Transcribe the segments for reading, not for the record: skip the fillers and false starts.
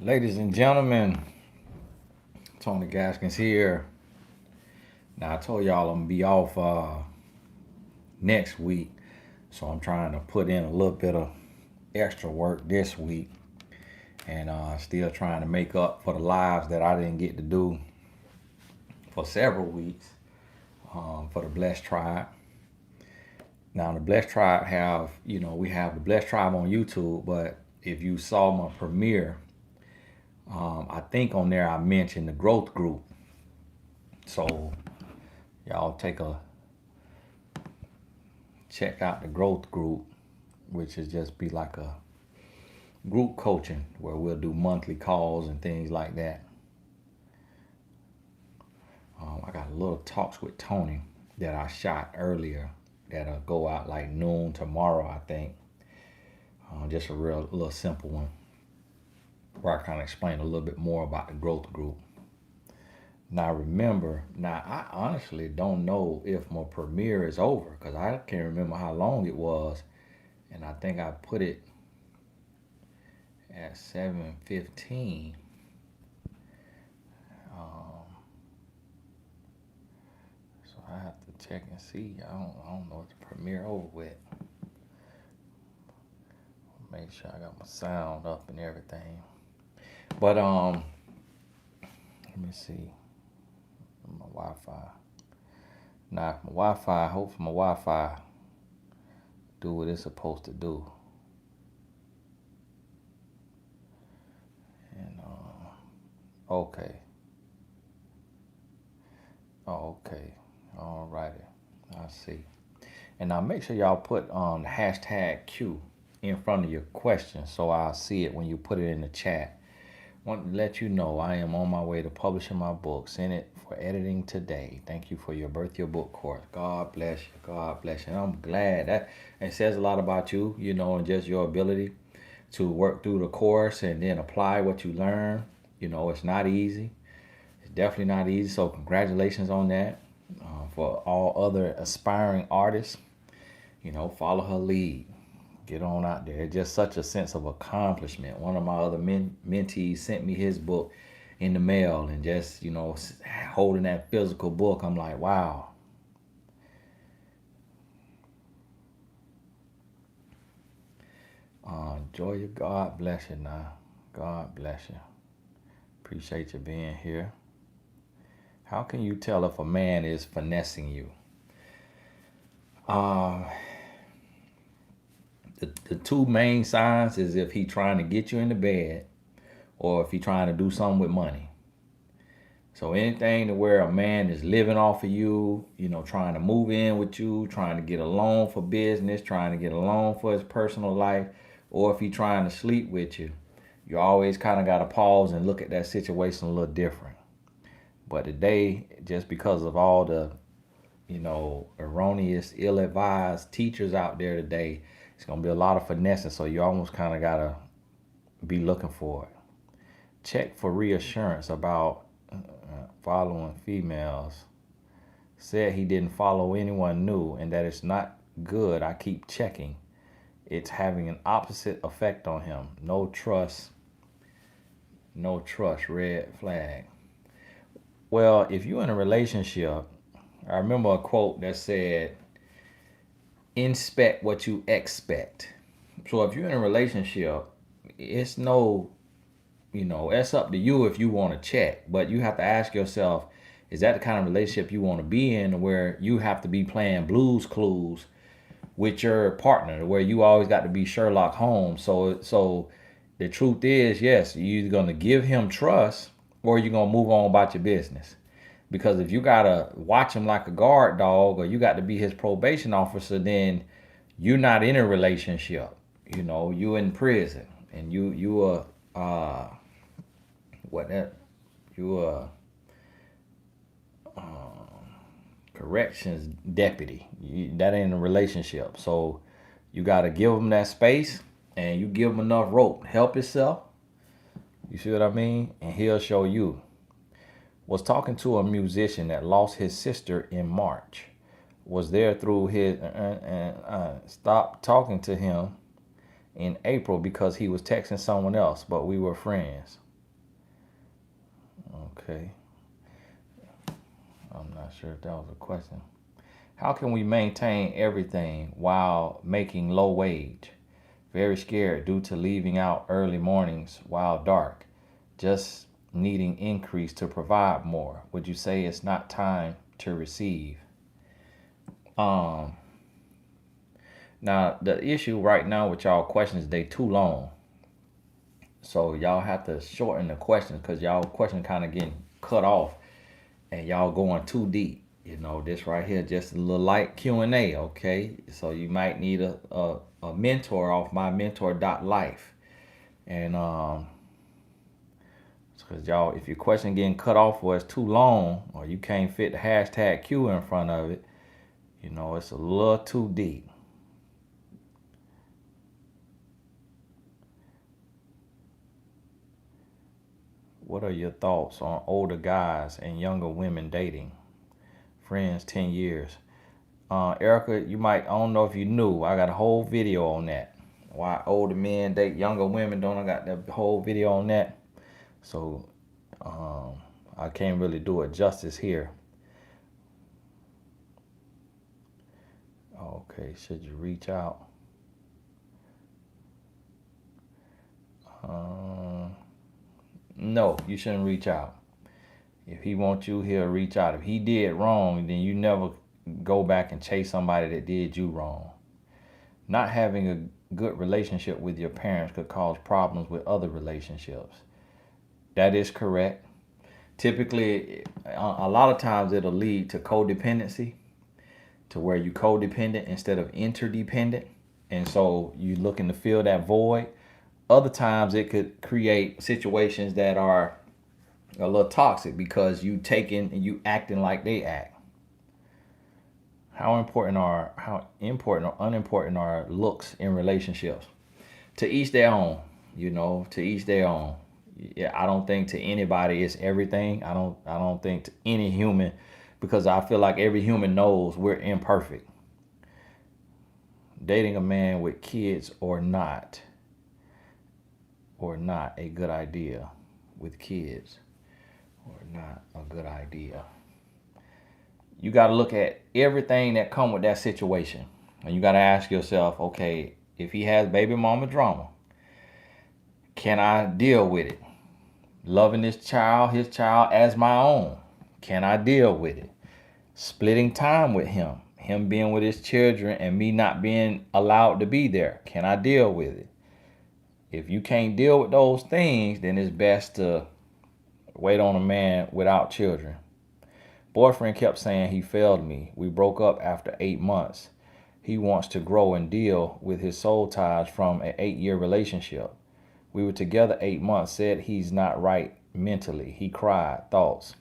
Ladies and gentlemen, Tony Gaskins here. Now I told y'all I'm gonna be off next week, so I'm trying to put in a little bit of extra work this week, and still trying to make up for the lives that I didn't get to do for several weeks for the Blessed Tribe. Now the Blessed Tribe we have the Blessed Tribe on YouTube, but if you saw my premiere, I think on there I mentioned the growth group. So y'all take a check out the growth group, which is just be like a group coaching where we'll do monthly calls and things like that. I got a little talks with Tony that I shot earlier that'll go out like noon tomorrow, I think. Just a real little simple one where I kind of explain a little bit more about the growth group. Now remember, I honestly don't know if my premiere is over because I can't remember how long it was, and I think I put it at 7:15. So I have to check and see. I don't know if the premiere over with. Make sure I got my sound up and everything. But let me see my Wi-Fi. Now, if my Wi-Fi, hopefully my Wi-Fi do what it's supposed to do. And okay. Oh, okay. All righty. I see. And now make sure y'all put the hashtag Q in front of your question so I'll see it when you put it in the chat. Want to let you know I am on my way to publishing my book. Send it for editing today. Thank you for your Birth Your Book course. God bless you. God bless you. And I'm glad that it says a lot about you, and just your ability to work through the course and then apply what you learn. It's not easy. It's definitely not easy. So congratulations on that. For all other aspiring artists, follow her lead. Get on out there. It's just such a sense of accomplishment. One of my other mentees sent me his book in the mail, and just holding that physical book, I'm like, wow. Joya, God bless you now. God bless you. Appreciate you being here. How can you tell if a man is finessing you? The two main signs is if he trying to get you in the bed or if he trying to do something with money. So anything to where a man is living off of you, trying to move in with you, trying to get a loan for business, trying to get a loan for his personal life, or if he trying to sleep with you, you always kind of got to pause and look at that situation a little different. But today, just because of all the, erroneous, ill-advised teachers out there today, it's going to be a lot of finessing. So you almost kind of got to be looking for it. Check for reassurance about following females. Said he didn't follow anyone new and that it's not good. I keep checking. It's having an opposite effect on him. No trust, red flag. Well, if you're in a relationship, I remember a quote that said, inspect what you expect. So if you're in a relationship, it's no, it's up to you if you want to check. But you have to ask yourself, is that the kind of relationship you want to be in where you have to be playing Blue's Clues with your partner, where you always got to be Sherlock Holmes? So the truth is, yes, you're either going to give him trust or you're going to move on about your business. Because if you got to watch him like a guard dog or you got to be his probation officer, then you're not in a relationship. You in prison and you are corrections deputy. That ain't a relationship. So you got to give him that space and you give him enough rope. Help yourself. You see what I mean? And he'll show you. Was talking to a musician that lost his sister in March. Was there through his stopped talking to him in April because he was texting someone else, but we were friends. Okay. I'm not sure if that was a question. How can we maintain everything while making low wage? Very scared due to leaving out early mornings while dark. Just needing increase to provide more. Would you say it's not time to receive? Um Now the issue right now with y'all questions, they too long. So y'all have to shorten the questions because y'all question kind of getting cut off and y'all going too deep. This right here just a little light Q&A, okay? So you might need a mentor off my mentor.life. And because y'all, if your question getting cut off or it's too long or you can't fit the hashtag Q in front of it, it's a little too deep. What are your thoughts on older guys and younger women dating? Friends 10 years. Erica, you might, I don't know if you knew, I got a whole video on that. Why older men date younger women, don't I got that whole video on that? So I can't really do it justice here. Okay, should you reach out? No, you shouldn't reach out. If he wants you, he'll reach out. If he did wrong, then you never go back and chase somebody that did you wrong. Not having a good relationship with your parents could cause problems with other relationships. That is correct. Typically, a lot of times it'll lead to codependency, to where you codependent instead of interdependent. And so you looking to fill that void. Other times it could create situations that are a little toxic because you taking and you acting like they act. How important or unimportant are looks in relationships? To each their own, to each their own. Yeah, I don't think to anybody it's everything. I don't think to any human, because I feel like every human knows we're imperfect. Dating a man with kids or not a good idea with kids or not a good idea. You got to look at everything that come with that situation. And you got to ask yourself, okay, if he has baby mama drama, can I deal with it? Loving his child as my own, can I deal with it? Splitting time with him being with his children and me not being allowed to be there, can I deal with it? If you can't deal with those things, then it's best to wait on a man without children. Boyfriend kept saying he failed me. We broke up after 8 months. He wants to grow and deal with his soul ties from an 8-year relationship. We were together 8 months, said he's not right mentally. He cried. Thoughts.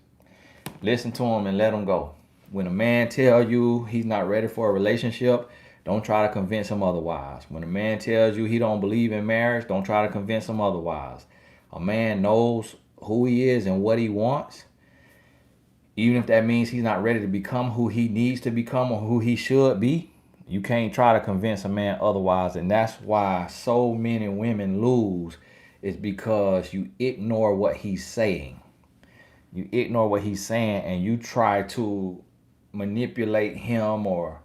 Listen to him and let him go. When a man tells you he's not ready for a relationship, don't try to convince him otherwise. When a man tells you he don't believe in marriage, don't try to convince him otherwise. A man knows who he is and what he wants. Even if that means he's not ready to become who he needs to become or who he should be, you can't try to convince a man otherwise. And that's why so many women lose, is because you ignore what he's saying. You ignore what he's saying and you try to manipulate him or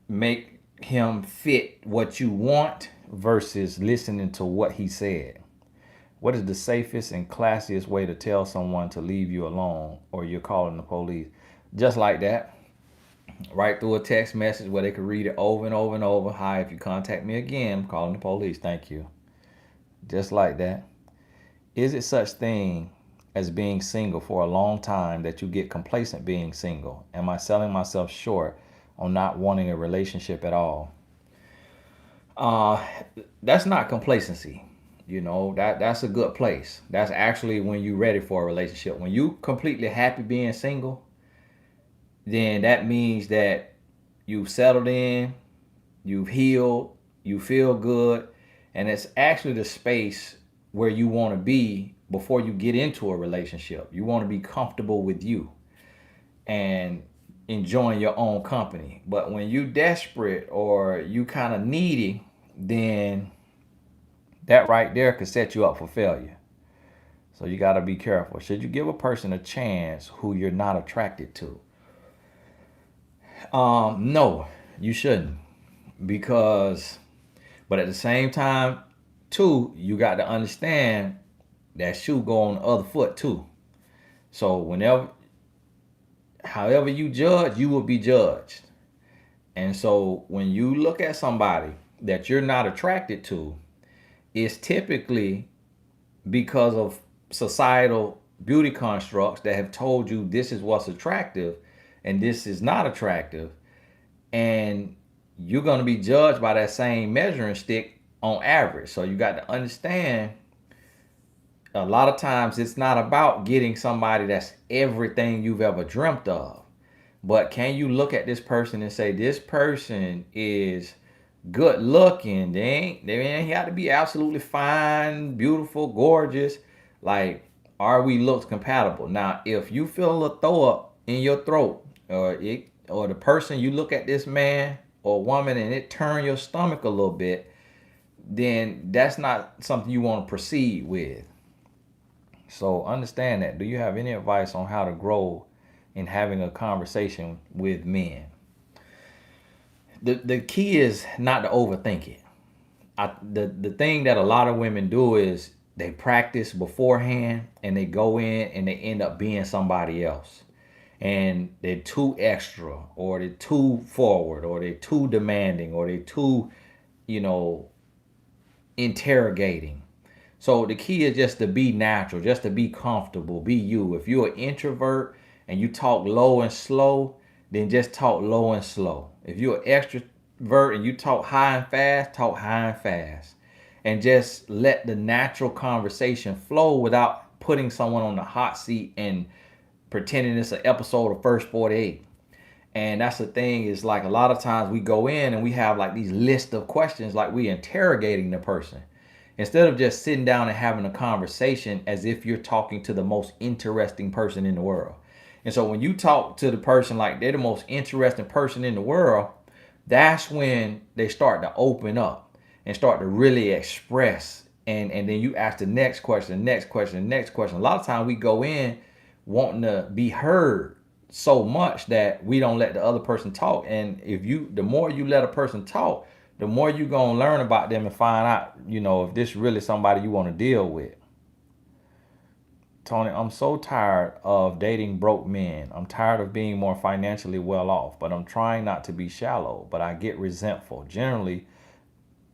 make him fit what you want versus listening to what he said. What is the safest and classiest way to tell someone to leave you alone or you're calling the police? Just like that. Right through a text message where they could read it over and over and over. Hi, if you contact me again, I'm calling the police. Thank you. Just like that. Is it such thing as being single for a long time that you get complacent being single? Am I selling myself short on not wanting a relationship at all? Uh, that's not complacency. That's a good place. That's actually when you're ready for a relationship. When you completely happy being single, then that means that you've settled in, you've healed, you feel good, and it's actually the space where you want to be before you get into a relationship. You want to be comfortable with you and enjoying your own company. But when you desperate or you kind of needy, then that right there could set you up for failure. So you got to be careful. Should you give a person a chance who you're not attracted to? No, you shouldn't. Because, but at the same time, too, you got to understand that shoe go on the other foot too. So whenever, however you judge, you will be judged. And so when you look at somebody that you're not attracted to, it's typically because of societal beauty constructs that have told you this is what's attractive and this is not attractive. And you're going to be judged by that same measuring stick on average. So you got to understand a lot of times it's not about getting somebody that's everything you've ever dreamt of. But can you look at this person and say, this person is good looking? They ain't got to be absolutely fine, beautiful, gorgeous. Like, are we looks compatible? Now, if you feel a throw up in your throat, or the person you look at this man or woman and it turn your stomach a little bit, then that's not something you want to proceed with. So understand that. Do you have any advice on how to grow in having a conversation with men? The key is not to overthink it. The thing that a lot of women do is they practice beforehand and they go in and they end up being somebody else. And they're too extra, or they're too forward, or they're too demanding, or they're too, you know, interrogating. So the key is just to be natural, just to be comfortable, be you. If you're an introvert and you talk low and slow, then just talk low and slow. If you're an extrovert and you talk high and fast, talk high and fast. And just let the natural conversation flow without putting someone on the hot seat and pretending it's an episode of First 48. And that's the thing, is like a lot of times we go in and we have like these list of questions, like we interrogating the person, instead of just sitting down and having a conversation as if you're talking to the most interesting person in the world. And so when you talk to the person like they're the most interesting person in the world, that's when they start to open up and start to really express. And then you ask the next question, next question, next question. A lot of times we go in wanting to be heard so much that we don't let the other person talk. And the more you let a person talk, the more you're going to learn about them and find out, if this really somebody you want to deal with. Tony, I'm so tired of dating broke men. I'm tired of being more financially well off, but I'm trying not to be shallow, but I get resentful. Generally,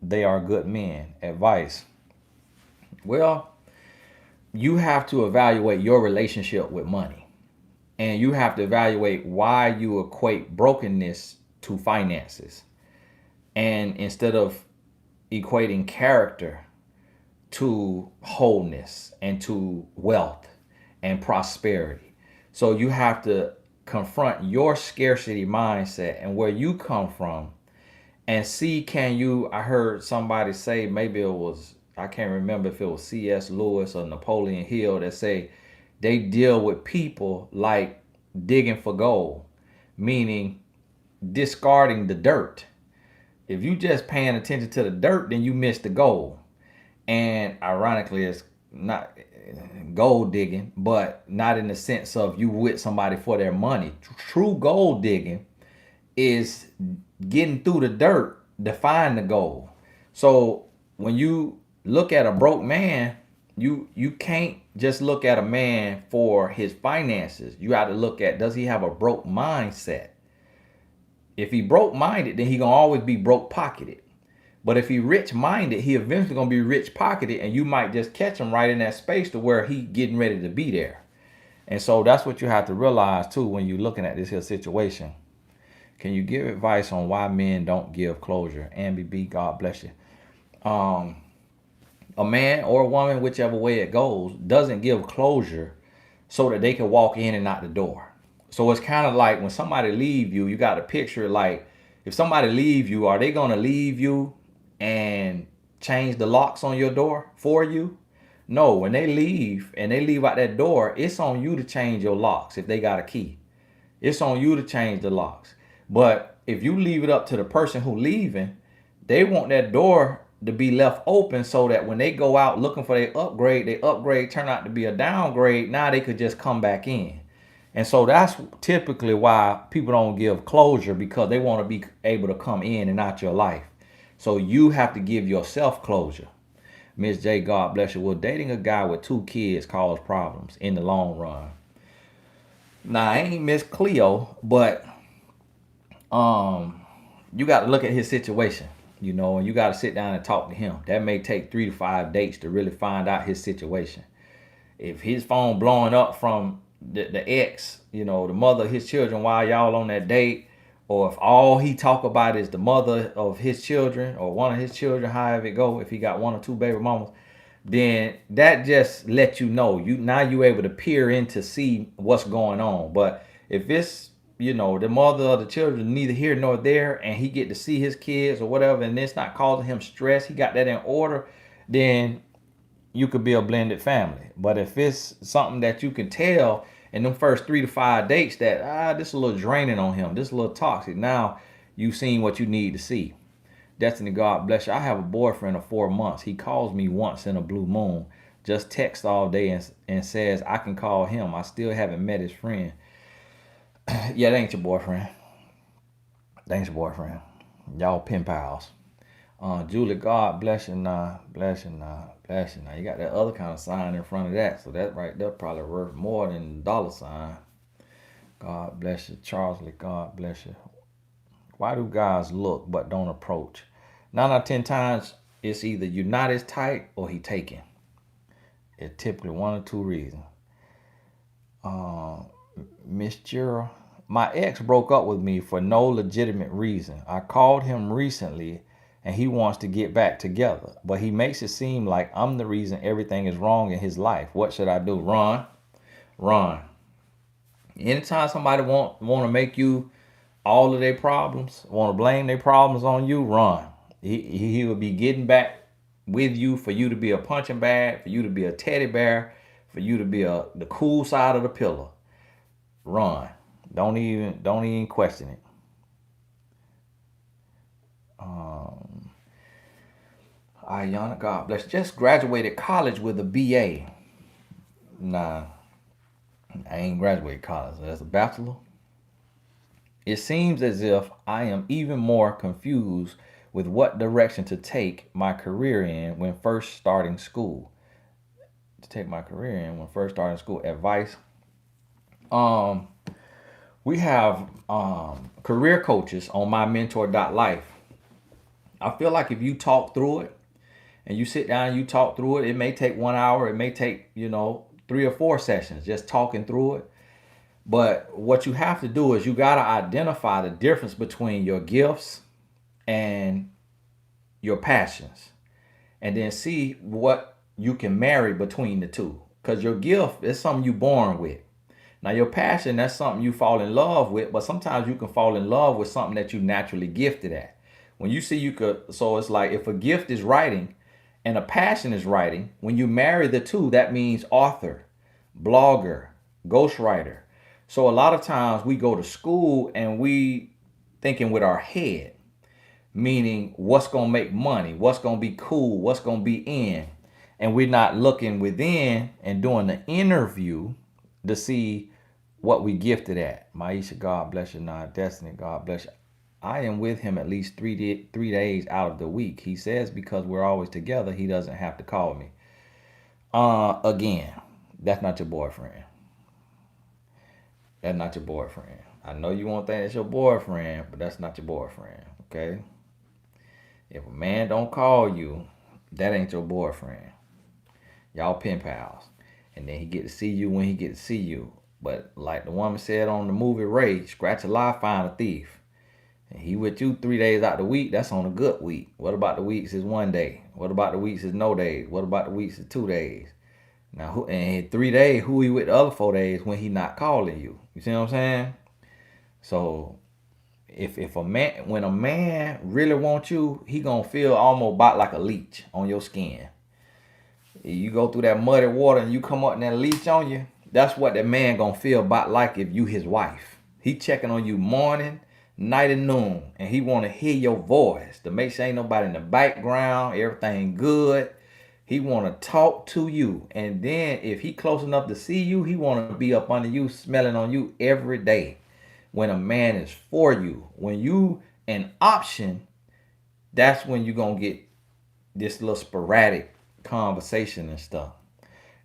they are good men. Advice. Well, you have to evaluate your relationship with money. And you have to evaluate why you equate brokenness to finances. And instead of equating character to wholeness and to wealth and prosperity. So you have to confront your scarcity mindset and where you come from and see, I heard somebody say, maybe it was, I can't remember if it was C.S. Lewis or Napoleon Hill, that say they deal with people like digging for gold, meaning discarding the dirt. If you just paying attention to the dirt, then you miss the gold. And ironically, it's not gold digging, but not in the sense of you with somebody for their money. True gold digging is getting through the dirt to find the gold. So when you look at a broke man, you can't just look at a man for his finances. You got to look at, does he have a broke mindset? If he broke minded, then he gonna always be broke pocketed. But if he rich minded, he eventually gonna be rich pocketed, and you might just catch him right in that space to where he getting ready to be there. And so that's what you have to realize too when you're looking at this here situation. Can you give advice on why men don't give closure? Ambi B, God bless you. A man or a woman, whichever way it goes, doesn't give closure so that they can walk in and out the door. So it's kind of like when somebody leave you, you got to picture like, if somebody leave you, are they going to leave you and change the locks on your door for you? No, when they leave and they leave out that door, it's on you to change your locks if they got a key. It's on you to change the locks. But if you leave it up to the person who leaving, they want that door to be left open so that when they go out looking for their upgrade turn out to be a downgrade. Now they could just come back in. And so that's typically why people don't give closure, because they want to be able to come in and out your life. So you have to give yourself closure. Miss J, God bless you. Will dating a guy with 2 kids cause problems in the long run? Now, I ain't Miss Cleo, but you got to look at his situation, and you got to sit down and talk to him. That may take 3 to 5 dates to really find out his situation. If his phone blowing up from the ex, the mother of his children while y'all on that date, or if all he talk about is the mother of his children or one of his children, however it go, if he got 1 or 2 baby mamas, then that just lets you know you able to peer in to see what's going on. But if it's the mother of the children neither here nor there, and he get to see his kids or whatever, and it's not causing him stress, he got that in order, then you could be a blended family. But if it's something that you can tell in them first 3 to 5 dates that this is a little draining on him, this is a little toxic, now you've seen what you need to see. Destiny, God bless you. I have a boyfriend of 4 months. He calls me once in a blue moon, just texts all day and says I can call him. I still haven't met his friend. Yeah, that ain't your boyfriend. That ain't your boyfriend. Y'all pen pals. Julie, God bless you now. Bless you now. Bless you now. You got that other kind of sign in front of that. So that right there probably worth more than the dollar sign. God bless you. Charlesley, God bless you. Why do guys look but don't approach? 9 out of 10 times, it's either you're not as tight or he taking. It's typically 1 or 2 reasons. Miss Jura, my ex broke up with me for no legitimate reason. I called him recently and he wants to get back together, but he makes it seem like I'm the reason everything is wrong in his life. What should I do? Run. Anytime somebody want to make you all of their problems, want to blame their problems on you, run. He will be getting back with you for you to be a punching bag, for you to be a teddy bear, for you to be the cool side of the pillow. Run. Don't even question it. Ayana, God bless. Just graduated college with a BA. Nah, I ain't graduated college. That's a bachelor. It seems as if I am even more confused with what direction to take my career in when first starting school. Advice. We have career coaches on mymentor.life. I feel like if you talk through it and you sit down and you talk through it, it may take 1 hour. It may take, 3 or 4 sessions just talking through it. But what you have to do is you got to identify the difference between your gifts and your passions, and then see what you can marry between the two. Because your gift is something you're born with. Now, your passion, that's something you fall in love with, but sometimes you can fall in love with something that you naturally gifted at. When you see so it's like if a gift is writing and a passion is writing, when you marry the two, that means author, blogger, ghostwriter. So a lot of times we go to school and we thinking with our head, meaning what's going to make money, what's going to be cool, what's going to be in. And we're not looking within and doing the interview to see what we gifted at. Maisha, God bless you. Now, Destiny, God bless you. I am with him at least 3 days out of the week. He says because we're always together, he doesn't have to call me. Again, that's not your boyfriend. That's not your boyfriend. I know you won't think it's your boyfriend, but that's not your boyfriend, okay? If a man don't call you, that ain't your boyfriend. Y'all pen pals. And then he get to see you when he get to see you. But like the woman said on the movie Ray, scratch a lie, find a thief. And he with you 3 days out the week, that's on a good week. What about the weeks is 1 day? What about the weeks is no days? What about the weeks is 2 days? Now, in 3 days, who he with the other 4 days when he not calling you? You see what I'm saying? So, when a man really wants you, he gonna feel almost about like a leech on your skin. You go through that muddy water and you come up and that leech on you, that's what that man gonna feel about like if you his wife. He checking on you morning, night and noon, and he want to hear your voice to make sure ain't nobody in the background, everything good. He want to talk to you, and then if he close enough to see you, he want to be up under you, smelling on you every day. When a man is for you, when you an option, that's when you gonna get this little sporadic conversation and stuff.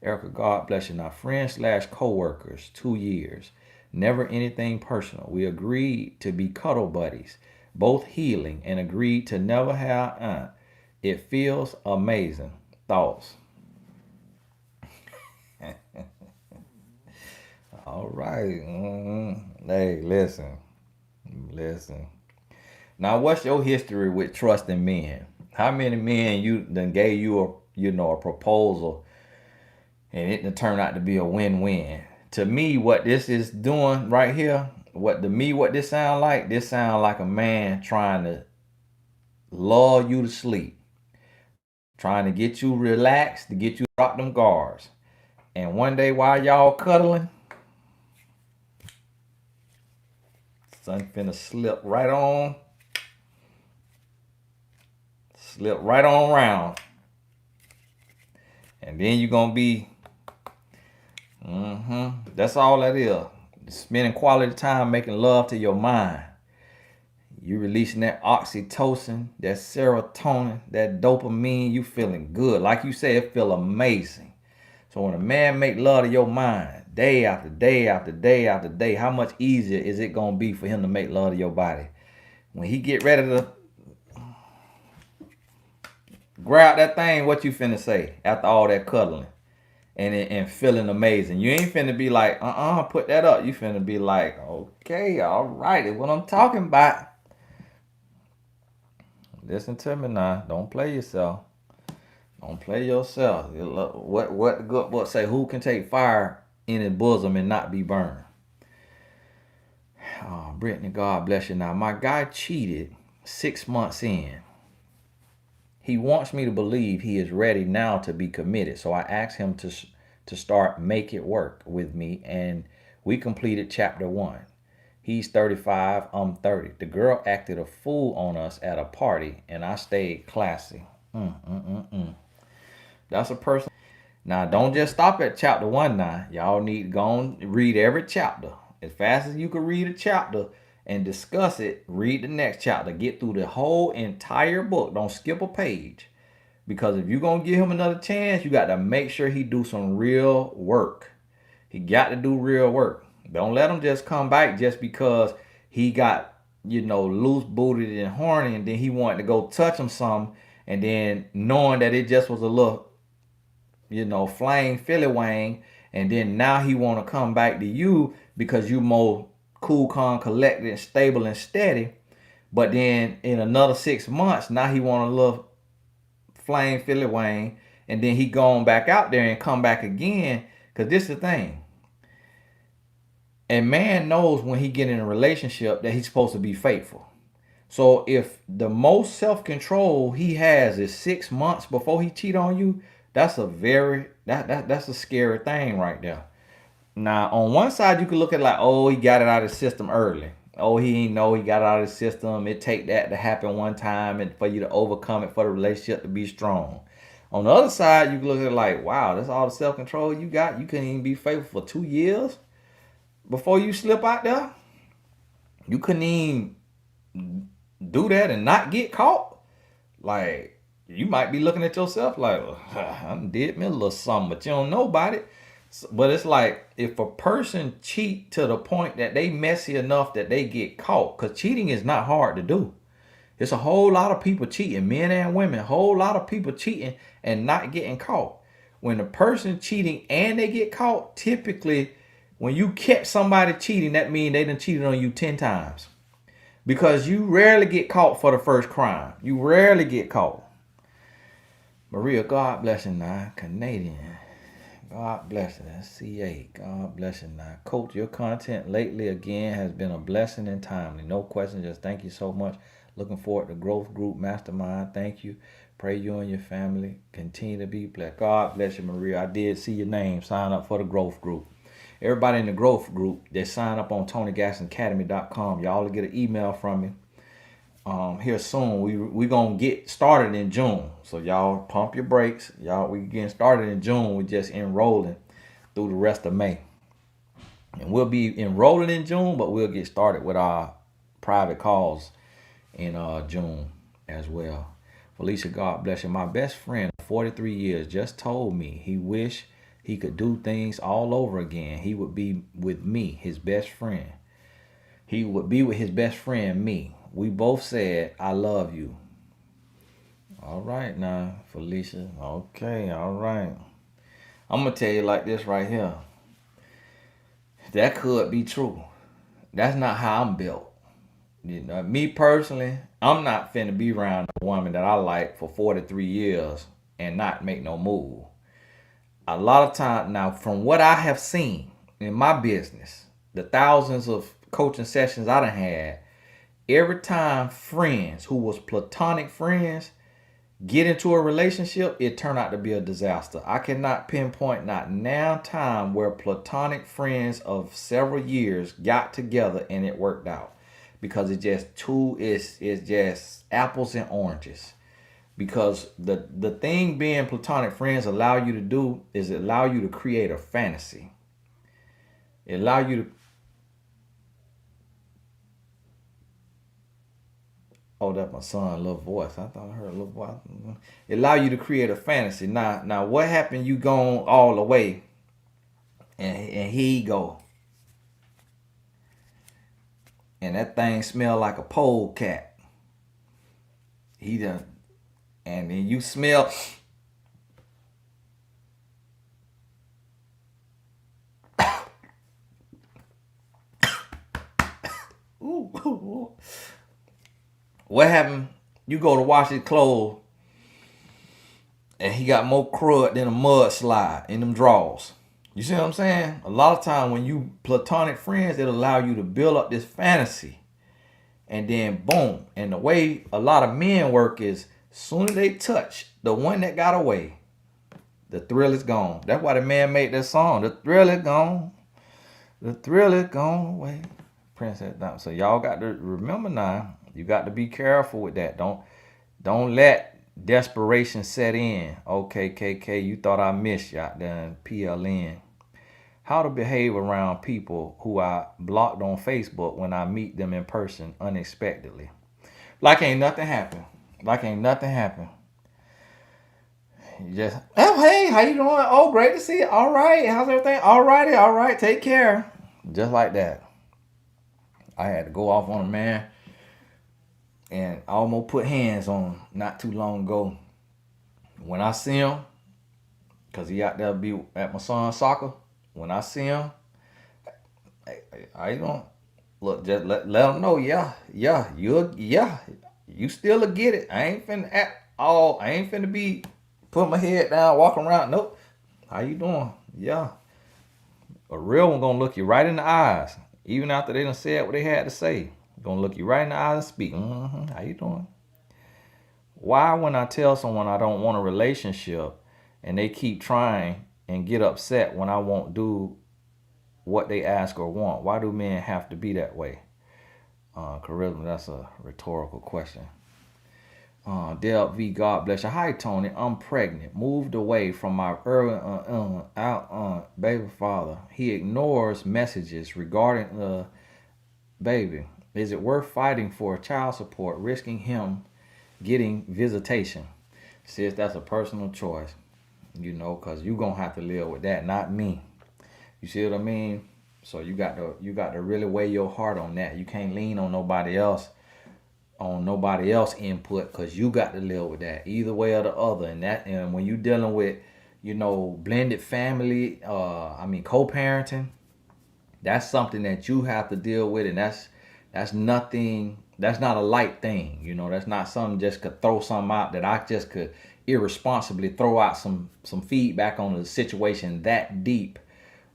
Erica, God bless you. Now, friends slash co-workers, 2 years. Never anything personal. We agreed to be cuddle buddies, both healing, and agreed to never have it feels amazing. Thoughts? All right. Hey, listen. Listen. Now, what's your history with trusting men? How many men you done gave you a proposal and it done turned out to be a win-win? To me, what this is doing right here, what this sound like? This sound like a man trying to lull you to sleep, trying to get you relaxed, to get you to drop them guards. And one day while y'all cuddling, son finna slip right on around. And then you gonna be, that's all that is. Spending quality time making love to your mind. You releasing that oxytocin, that serotonin, that dopamine, you feeling good. Like you said, it feel amazing. So when a man make love to your mind, day after day after day after day, how much easier is it gonna be for him to make love to your body? When he get ready to grab that thing, what you finna say after all that cuddling and feeling amazing? You ain't finna be like, put that up. You finna be like, okay, all right, it's what I'm talking about. Listen to me now. Don't play yourself. Don't play yourself. What the good book say? Who can take fire in his bosom and not be burned? Oh, Brittany, God bless you. Now, my guy cheated 6 months in. He wants me to believe he is ready now to be committed. So I asked him to start Make It Work with me, and we completed chapter 1. He's 35, I'm 30. The girl acted a fool on us at a party, and I stayed classy. That's a person. Now, don't just stop at chapter 1 now. Y'all need to go and read every chapter. As fast as you can read a chapter and discuss it, read the next chapter. Get through the whole entire book. Don't skip a page. Because if you're going to give him another chance, you got to make sure he do some real work. He got to do real work. Don't let him just come back just because he got, loose booted and horny, and then he wanted to go touch him some, and then knowing that it just was a little, flame filly wang, and then now he want to come back to you because you more cool, calm, collected, and stable and steady. But then in another 6 months, now he want a little flame filly wang, and then he gone back out there and come back again. Because this is the thing. And man knows when he get in a relationship that he's supposed to be faithful. So if the most self-control he has is 6 months before he cheat on you, that's a scary thing right there. Now, on one side, you can look at it like, oh, he got it out of his system early. Oh, he ain't know he got it out of his system. It take that to happen one time and for you to overcome it, for the relationship to be strong. On the other side, you can look at it like, wow, that's all the self-control you got. You couldn't even be faithful for 2 years before you slip out there. You couldn't even do that and not get caught. Like, you might be looking at yourself like, I did me a little something, but you don't know about it. But it's like, if a person cheat to the point that they messy enough that they get caught, because cheating is not hard to do. It's a whole lot of people cheating, men and women, a whole lot of people cheating and not getting caught. When the person cheating and they get caught, typically when you catch somebody cheating, that means they done cheated on you 10 times. Because you rarely get caught for the first crime. You rarely get caught. Maria, God bless you now. Canadian. God bless you. That's CA. God bless you now. Coach, your content lately again has been a blessing and timely. No question. Just thank you so much. Looking forward to Growth Group Mastermind. Thank you. Pray you and your family continue to be blessed. God bless you, Maria. I did see your name. Sign up for the Growth Group. Everybody in the growth group that sign up on TonyGassonAcademy.com, y'all will get an email from me here soon. We gonna get started in June, so y'all pump your brakes. Y'all, we getting started in June. We just enrolling through the rest of May, and we'll be enrolling in June, but we'll get started with our private calls in June as well. Felicia, God bless you. My best friend of 43 years just told me he wished he could do things all over again. He would be with me, his best friend. He would be with his best friend, me. We both said, I love you. All right now, Felicia. Okay, all right. I'm going to tell you like this right here. That could be true. That's not how I'm built. You know, me personally, I'm not finna be around a woman that I like for 43 years and not make no move. A lot of time now, from what I have seen in my business, the thousands of coaching sessions I done had, every time friends who was platonic friends get into a relationship, it turned out to be a disaster. I cannot pinpoint not now time where platonic friends of several years got together and it worked out. Because it's just apples and oranges. Because the thing being platonic friends allow you to do is it allow you to create a fantasy. It allow you to Oh, that's my son's little voice. I thought I heard a little voice. It allow you to create a fantasy. Now what happened? You gone all the way, and he go, and that thing smell like a pole cat. He done, and then you smell. Ooh. What happened? You go to wash his clothes, and he got more crud than a mudslide in them drawers. You see what I'm saying? A lot of time when you platonic friends, it allow you to build up this fantasy. And then boom. And the way a lot of men work is soon as they touch the one that got away, the thrill is gone. That's why the man made that song. The thrill is gone. The thrill is gone away. Princess Diamond. So y'all got to remember now. You got to be careful with that. Don't let desperation set in. Okay, KK, you thought I missed you out there in PLN. How to behave around people who I blocked on Facebook when I meet them in person unexpectedly. Like ain't nothing happened. Like ain't nothing happened. You just, oh, hey, how you doing? Oh, great to see you. All right, how's everything? All righty, all right, take care. Just like that. I had to go off on a man and I almost put hands on him not too long ago. When I see him, because he out there be at my son's soccer, when I see him, hey, how you doing? Look, just let him know, you still a get it. I ain't finna be put my head down, walking around. Nope. How you doing? Yeah. A real one gonna look you right in the eyes, even after they done said what they had to say. Gonna look you right in the eyes and speak. How you doing? Why, when I tell someone I don't want a relationship and they keep trying and get upset when I won't do what they ask or want, why do men have to be that way? Charisma, that's a rhetorical question. Del V, God bless you. Hi, Tony. I'm pregnant. Moved away from my early baby father. He ignores messages regarding the baby. Is it worth fighting for child support, risking him getting visitation? Sis, that's a personal choice, because you're going to have to live with that, not me. You see what I mean? So you got to really weigh your heart on that. You can't lean on nobody else input, because you got to live with that either way or the other. And when you're dealing with, blended family, co-parenting, that's something that you have to deal with, and that's nothing. That's not a light thing, That's not something just could throw something out that I just could irresponsibly throw out some feedback on the situation that deep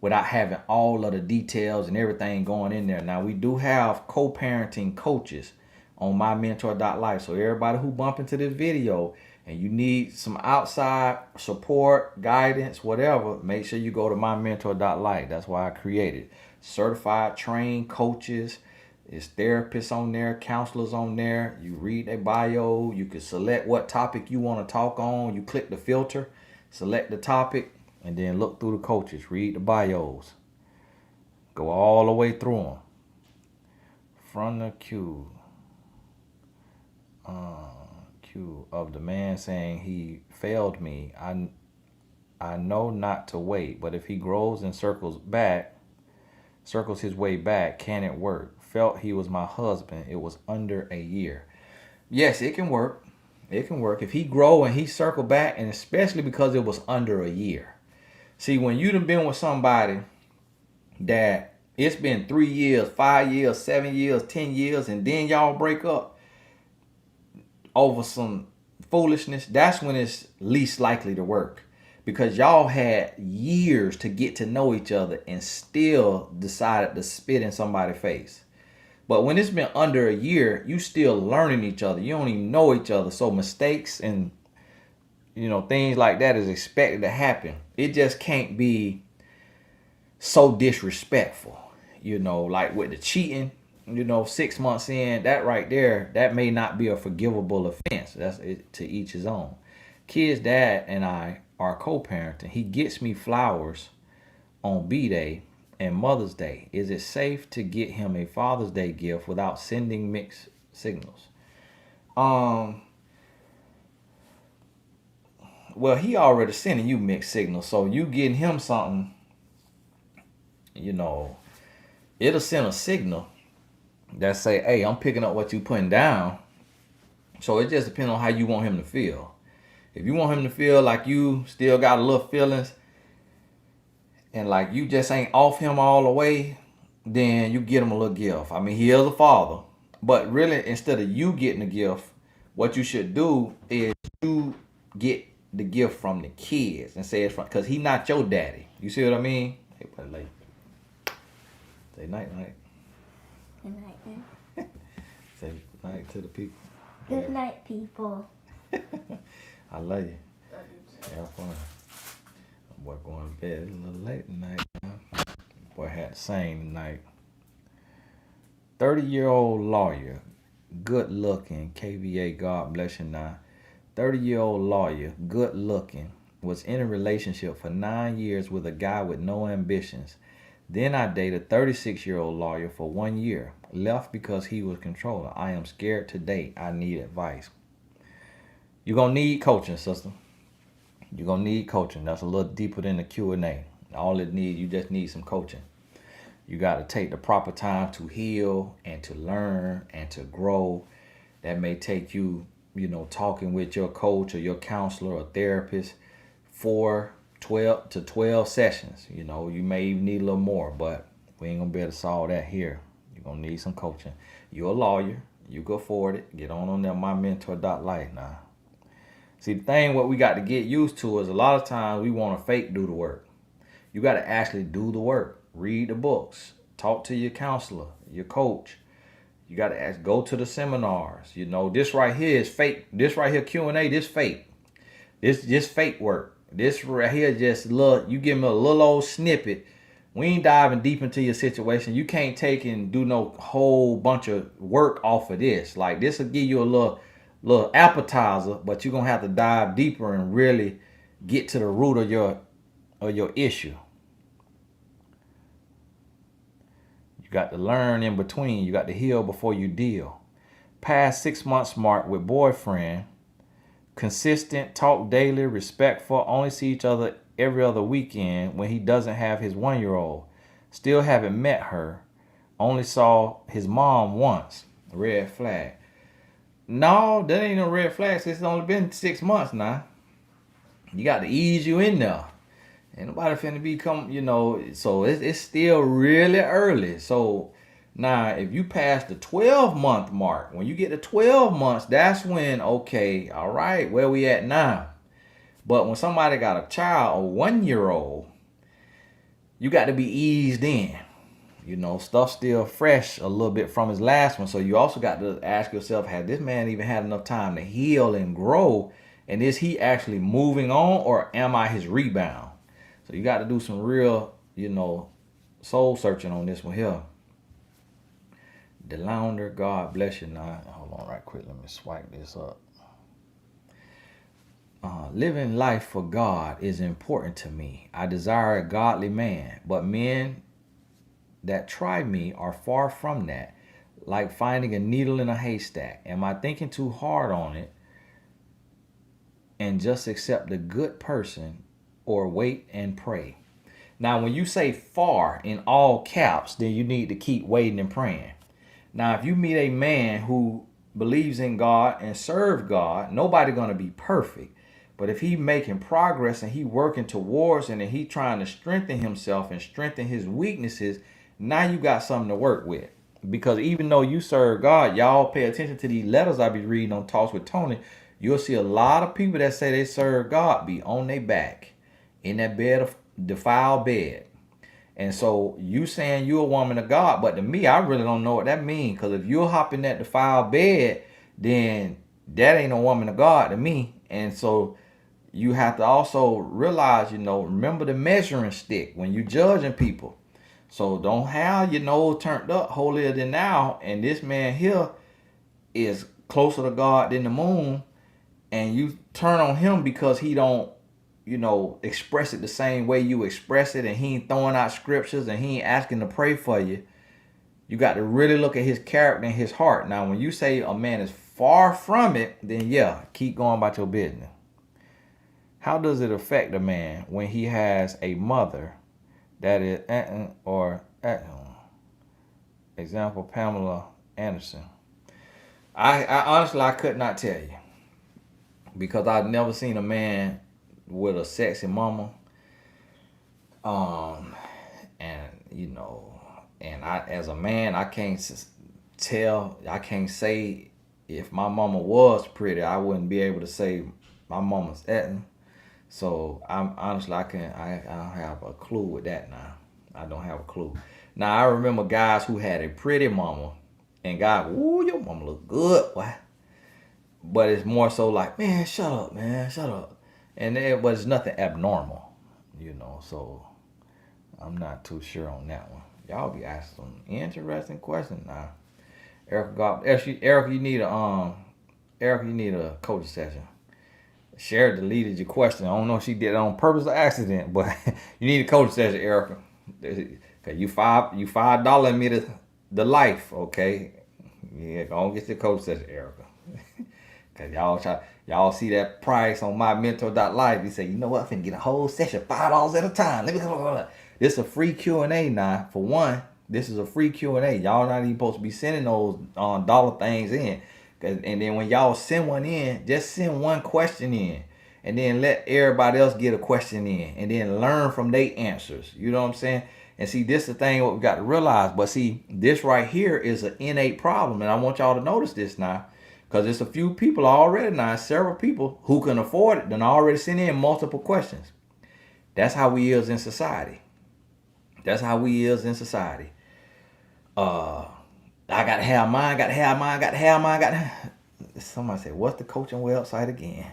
without having all of the details and everything going in there. Now, we do have co-parenting coaches on mymentor.life. So everybody who bump into this video, and you need some outside support, guidance, whatever, make sure you go to mymentor.life. That's why I created certified trained coaches. It's therapists on there, counselors on there. You read their bio. You can select what topic you want to talk on. You click the filter, select the topic, and then look through the coaches. Read the bios. Go all the way through them. From the queue of the man saying he failed me. I know not to wait, but if he grows and circles his way back, can it work? Felt he was my husband. It was under a year. Yes, it can work. It can work. If he grow and he circle back, and especially because it was under a year. See, when you done been with somebody that it's been 3 years, 5 years, 7 years, 10 years, and then y'all break up over some foolishness, that's when it's least likely to work. Because y'all had years to get to know each other and still decided to spit in somebody's face. But when it's been under a year, you still learning each other. You don't even know each other. So mistakes and things like that is expected to happen. It just can't be so disrespectful. Like with the cheating, 6 months in, that right there, that may not be a forgivable offense. That's it, to each his own. Kid's dad and I are co-parenting. He gets me flowers on B-Day and Mother's Day. Is it safe to get him a Father's Day gift without sending mixed signals? Well, he already sending you mixed signals, so you getting him something, it'll send a signal that say, hey, I'm picking up what you putting down. So it just depends on how you want him to feel. If you want him to feel like you still got a little feelings and like you just ain't off him all the way, then you get him a little gift. I mean, he is a father. But really, instead of you getting a gift, what you should do is you get the gift from the kids and say it's from, because he not your daddy. You see what I mean? Hey, buddy, late. Say night, night. Good night, man. Say night to the people. Good night, people. I love you. Have fun. Boy going to bed a little late tonight. Boy had to sing tonight. 30-year-old lawyer, good looking, KVA, God bless you now. 30-year-old lawyer, good looking, was in a relationship for 9 years with a guy with no ambitions. Then I dated a 36-year-old lawyer for 1 year. Left because he was controlling. I am scared to date. I need advice. You're going to need coaching, sister. You're going to need coaching. That's a little deeper than the Q&A. All it needs, you just need some coaching. You got to take the proper time to heal and to learn and to grow. That may take you, talking with your coach or your counselor or therapist for 12 to 12 sessions. You may even need a little more, but we ain't going to be able to solve that here. You're going to need some coaching. You're a lawyer. You can afford it. Get on there, mymentor.life now. See, the thing what we got to get used to is a lot of times we want to fake do the work. You got to actually do the work. Read the books. Talk to your counselor, your coach. You got to go to the seminars. This right here is fake. This right here Q&A, this fake. This just fake work. This right here just you give me a little old snippet. We ain't diving deep into your situation. You can't take and do no whole bunch of work off of this. Like this will give you a little appetizer, but you're gonna have to dive deeper and really get to the root of your issue. You got to learn in between. You got to heal before you deal. Past 6 months mark with boyfriend. Consistent, talk daily, respectful, only see each other every other weekend when he doesn't have his 1-year-old. Still haven't met her. Only saw his mom once. Red flag. No, that ain't no red flag. It's only been 6 months now. You got to ease you in there. Ain't nobody finna become, so it's still really early. So now if you pass the 12-month mark, when you get to 12 months, that's when, okay, all right, where we at now? But when somebody got a child, a 1-year-old, you got to be eased in. Stuff still fresh a little bit from his last one. So you also got to ask yourself, has this man even had enough time to heal and grow And is he actually moving on, or am I his rebound? So you got to do some real, soul searching on this one here. DeLaunder, God bless you. Now, hold on right quick. Let me swipe this up. Living life for God is important to me. I desire a godly man, but men that try me are far from that, like finding a needle in a haystack. Am I thinking too hard on it and just accept the good person, or wait and pray? Now, when you say far in all caps, then you need to keep waiting and praying. Now, if you meet a man who believes in God and serves God, nobody gonna be perfect. But if he making progress and he working towards and he trying to strengthen himself and strengthen his weaknesses, now you got something to work with. Because even though you serve God, y'all pay attention to these letters I be reading on Talks with Tony. You'll see a lot of people that say they serve God be on their back in that bed of defiled bed. And so you saying you a woman of God, but to me, I really don't know what that means. Because if you're hopping that defiled bed, then that ain't a woman of God to me. And so you have to also realize, remember the measuring stick when you judging people. So don't have your nose turned up holier than thou. And this man here is closer to God than the moon. And you turn on him because he don't, express it the same way you express it. And he ain't throwing out scriptures and he ain't asking to pray for you. You got to really look at his character and his heart. Now, when you say a man is far from it, then yeah, keep going about your business. How does it affect a man when he has a mother that is example, Pamela Anderson? I honestly, I could not tell you, because I've never seen a man with a sexy mama. And I, as a man, I can't say if my mama was pretty, I wouldn't be able to say my mama's acting. So I'm honestly, I don't have a clue with that now. I don't have a clue. Now I remember guys who had a pretty mama, and guys, ooh, your mama look good, boy. But it's more so like, man, shut up, man, shut up. And it was nothing abnormal, so I'm not too sure on that one. Y'all be asking some interesting questions now. Erica, you need a coaching session. Cher deleted your question. I don't know if she did it on purpose or accident, but you need a coaching session, Erica. Cause you $5 in me the life, okay? Yeah, go on get your coaching session, Erica. Cause y'all see that price on mymentor.life. You say, you know what? I'm finna get a whole session, $5 at a time. Let me go. This is a free Q&A now. For one, this is a free Q&A. Y'all not even supposed to be sending those dollar things in. And then when y'all send one in, just send one question in. And then let everybody else get a question in. And then learn from their answers. You know what I'm saying? And see, this is the thing what we got to realize. But see, this right here is an innate problem. And I want y'all to notice this now. Because there's a few people already now, several people who can afford it, then already send in multiple questions. That's how we is in society. That's how we is in society. I gotta have mine, gotta have mine, gotta have mine, Somebody said, what's the coaching website again?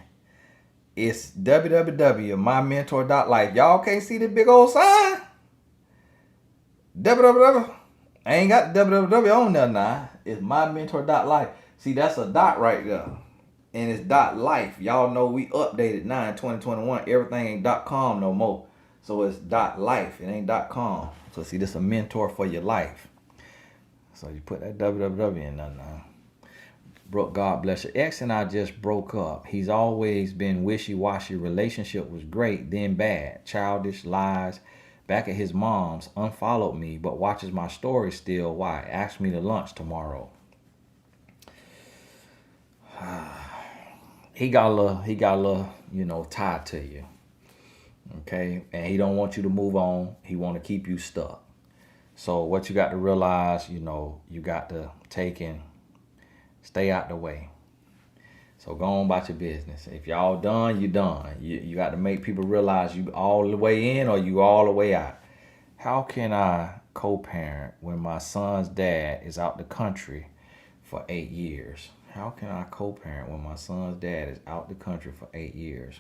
It's www.mymentor.life. Y'all can't see the big old sign? www. I ain't got www on there now. It's mymentor.life. See, that's a dot right there. And it's .life. Y'all know we updated now in 2021. Everything ain't .com no more. So it's .life. It ain't .com. So see, this is a mentor for your life. So you put that www in there now. Brooke, God bless you. Ex and I just broke up. He's always been wishy-washy. Relationship was great, then bad. Childish, lies. Back at his mom's. Unfollowed me, but watches my story still. Why? Asked me to lunch tomorrow. He got a little, tied to you. Okay? And he don't want you to move on. He want to keep you stuck. So what you got to realize, you got to take and stay out the way. So go on about your business. If y'all done, you done. You got to make people realize you all the way in or you all the way out. How can I co-parent when my son's dad is out the country for 8 years? How can I co-parent when my son's dad is out the country for 8 years?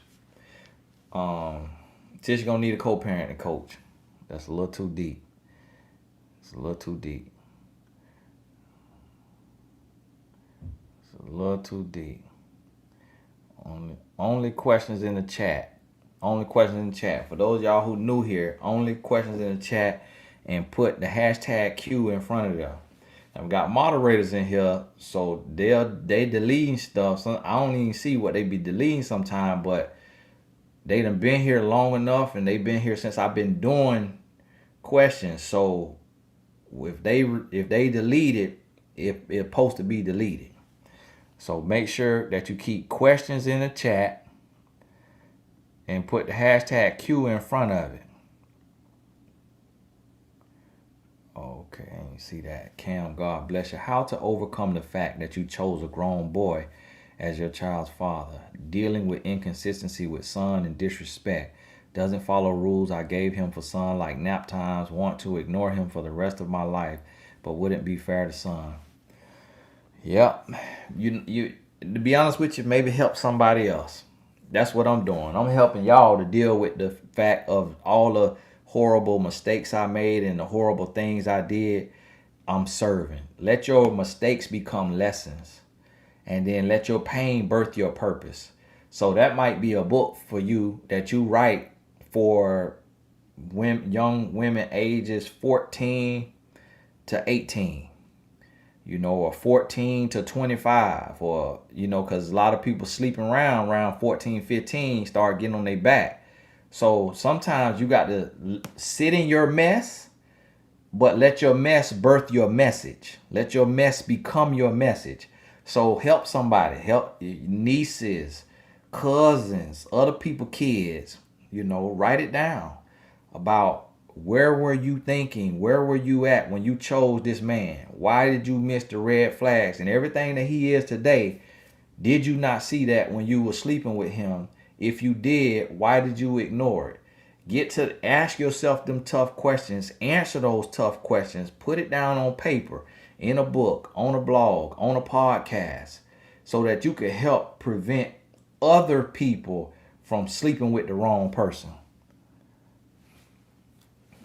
Since you're gonna need a co-parent and coach. That's a little too deep. It's a little too deep. It's a little too deep. Only questions in the chat. Only questions in the chat. For those of y'all who new here, only questions in the chat, and put the hashtag Q in front of them. I've got moderators in here, so they deleting stuff. So I don't even see what they be deleting sometime, but they done been here long enough, and they've been here since I've been doing questions. So if they delete it, it's supposed to be deleted. So make sure that you keep questions in the chat and put the hashtag Q in front of it. Okay, I didn't see that. Cam, God bless you. How to overcome the fact that you chose a grown boy as your child's father. Dealing with inconsistency with son and disrespect. Doesn't follow rules I gave him for son, like nap times. Want to ignore him for the rest of my life, but wouldn't be fair to son. Yep. You to be honest with you, maybe help somebody else. That's what I'm doing. I'm helping y'all to deal with the fact of all the horrible mistakes I made and the horrible things I did. I'm serving. Let your mistakes become lessons, and then let your pain birth your purpose. So that might be a book for you that you write for young women ages 14 to 18. Or 14 to 25, or, because a lot of people sleeping around 14, 15, start getting on their back. So sometimes you got to sit in your mess, but let your mess birth your message. Let your mess become your message. So help somebody, help nieces, cousins, other people, kids, write it down about where were you thinking? Where were you at when you chose this man? Why did you miss the red flags? And everything that he is today, did you not see that when you were sleeping with him? If you did, why did you ignore it? Get to ask yourself them tough questions. Answer those tough questions. Put it down on paper, in a book, on a blog, on a podcast, so that you can help prevent other people from sleeping with the wrong person.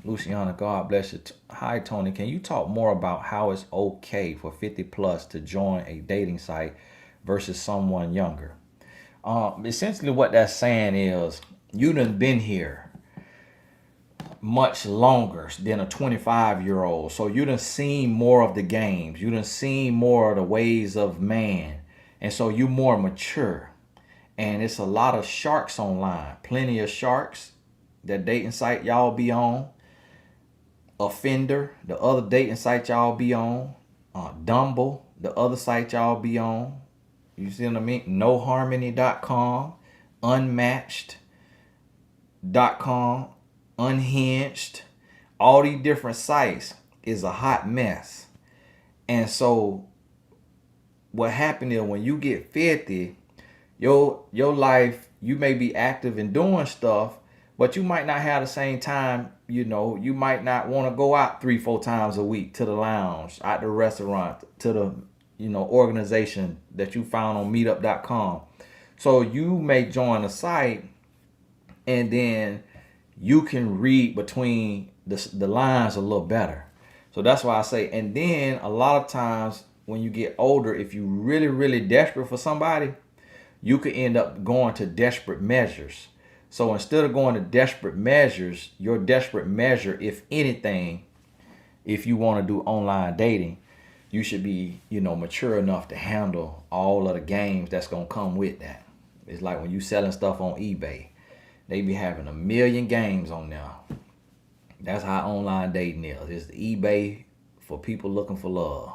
Luciana, God bless you. Hi, Tony. Can you talk more about how it's okay for 50 plus to join a dating site versus someone younger? Essentially what that's saying is you done been here much longer than a 25-year-old. So you done seen more of the games. You done seen more of the ways of man. And so you more mature. And it's a lot of sharks online. Plenty of sharks. That dating site y'all be on. Offender, the other dating site y'all be on. Dumble, the other site y'all be on. You see what I mean? NoHarmony.com, Unmatched.com, Unhinged. All these different sites is a hot mess. And so what happened is when you get 50, your life, you may be active in doing stuff, but you might not have the same time. You might not want to go out 3-4 times a week to the lounge, out the restaurant, to the organization that you found on meetup.com. So you may join a site, and then you can read between the lines a little better. So that's why I say, and then a lot of times when you get older, if you really, really desperate for somebody, you could end up going to desperate measures. So instead of going to desperate measures, your desperate measure, if anything, if you want to do online dating, you should be, mature enough to handle all of the games that's going to come with that. It's like when you selling stuff on eBay. They be having 1 million games on there. That's how online dating is. It's the eBay for people looking for love.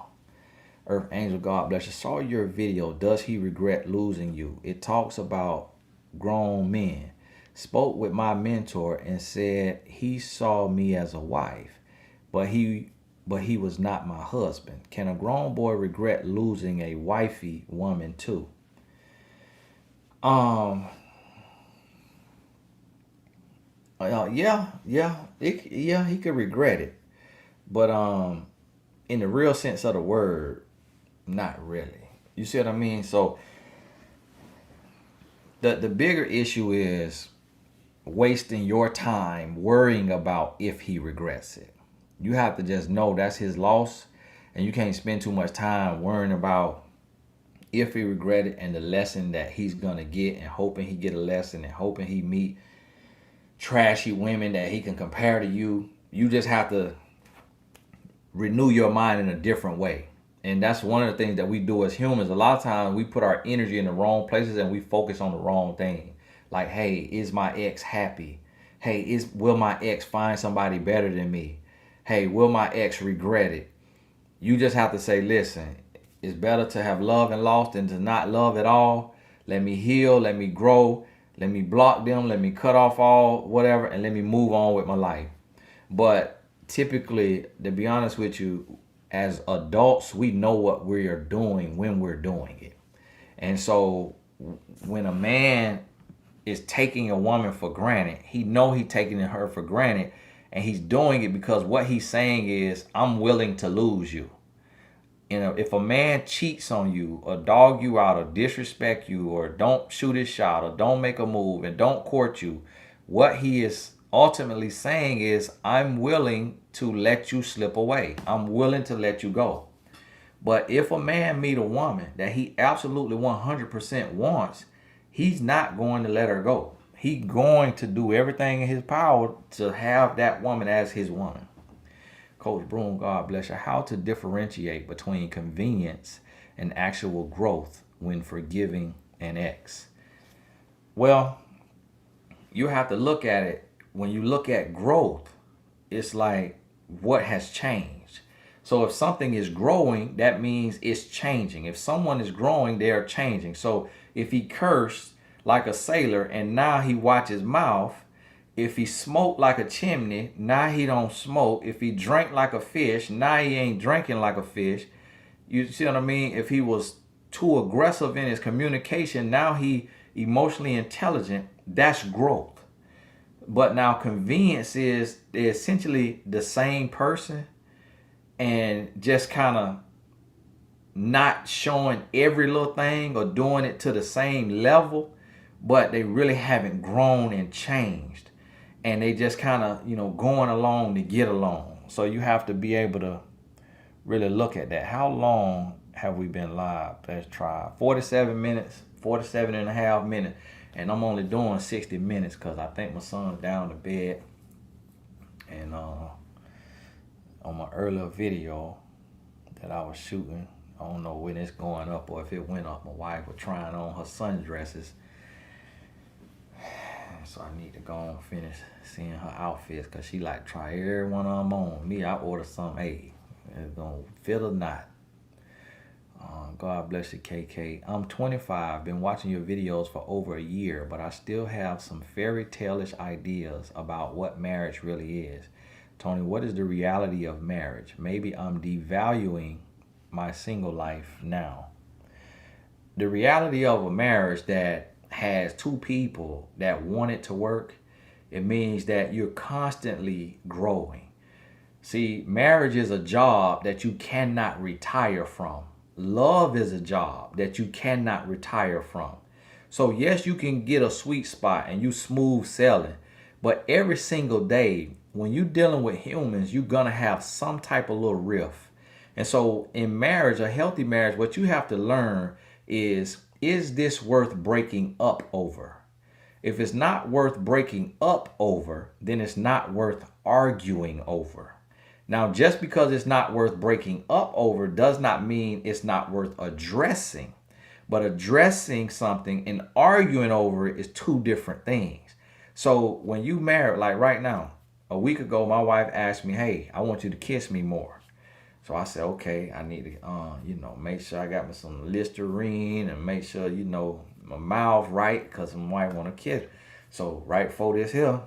Earth Angel, God bless you. Saw your video, Does He Regret Losing You? It talks about grown men. Spoke with my mentor and said he saw me as a wife, but he was not my husband. Can a grown boy regret losing a wifey woman too? He could regret it, but in the real sense of the word, not really. You see what I mean? So the bigger issue is wasting your time worrying about if he regrets it. You have to just know that's his loss, and you can't spend too much time worrying about if he regret it and the lesson that he's gonna get, and hoping he get a lesson, and hoping he meet trashy women that he can compare to you. You just have to renew your mind in a different way. And that's one of the things that we do as humans. A lot of times we put our energy in the wrong places and we focus on the wrong thing. Like, hey, is my ex happy? Hey, will my ex find somebody better than me? Hey, will my ex regret it? You just have to say, listen, it's better to have love and lost than to not love at all. Let me heal, let me grow, let me block them, let me cut off all whatever, and let me move on with my life. But typically, to be honest with you, as adults, we know what we are doing when we're doing it. And so when a man is taking a woman for granted, he know he's taking her for granted, and he's doing it because what he's saying is, I'm willing to lose you. You know, if a man cheats on you or dog you out or disrespect you or don't shoot his shot or don't make a move and don't court you, what he is ultimately saying is, I'm willing to let you slip away. I'm willing to let you go. But if a man meet a woman that he absolutely 100% wants, he's not going to let her go. He's going to do everything in his power to have that woman as his woman. Coach Broom, God bless you. How to differentiate between convenience and actual growth when forgiving an ex. Well, you have to look at it. When you look at growth, it's like what has changed. So if something is growing, that means it's changing. If someone is growing, they are changing. So if he cursed like a sailor and now he watch his mouth, if he smoked like a chimney, now he don't smoke. If he drank like a fish, now he ain't drinking like a fish. You see what I mean? If he was too aggressive in his communication, now he emotionally intelligent. That's growth. But now convenience is they're essentially the same person and just kind of not showing every little thing or doing it to the same level, but they really haven't grown and changed. And they just kind of, going along to get along. So you have to be able to really look at that. How long have we been live? Let's try 47 minutes, 47 and a half minutes. And I'm only doing 60 minutes because I think my son's down to bed. And on my earlier video that I was shooting, I don't know when it's going up or if it went up. My wife was trying on her sundresses. So I need to go and finish seeing her outfits because she like try every one of them on. Me, I order some, hey, it's going to fit or not. God bless you, KK. I'm 25, been watching your videos for over a year, but I still have some fairy tale-ish ideas about what marriage really is. Tony, what is the reality of marriage? Maybe I'm devaluing my single life now. The reality of a marriage that has two people that want it to work, it means that you're constantly growing. See, marriage is a job that you cannot retire from. Love is a job that you cannot retire from. So yes, you can get a sweet spot and you smooth sailing, but every single day when you're dealing with humans, you're gonna have some type of little rift. And so in marriage, a healthy marriage, what you have to learn is this worth breaking up over? If it's not worth breaking up over, then it's not worth arguing over. Now, just because it's not worth breaking up over does not mean it's not worth addressing. But addressing something and arguing over it is two different things. So when you married, like right now, a week ago, my wife asked me, hey, I want you to kiss me more. So I said, okay, I need to, make sure I got me some Listerine and make sure, my mouth right because my wife want to kiss. So right before this here,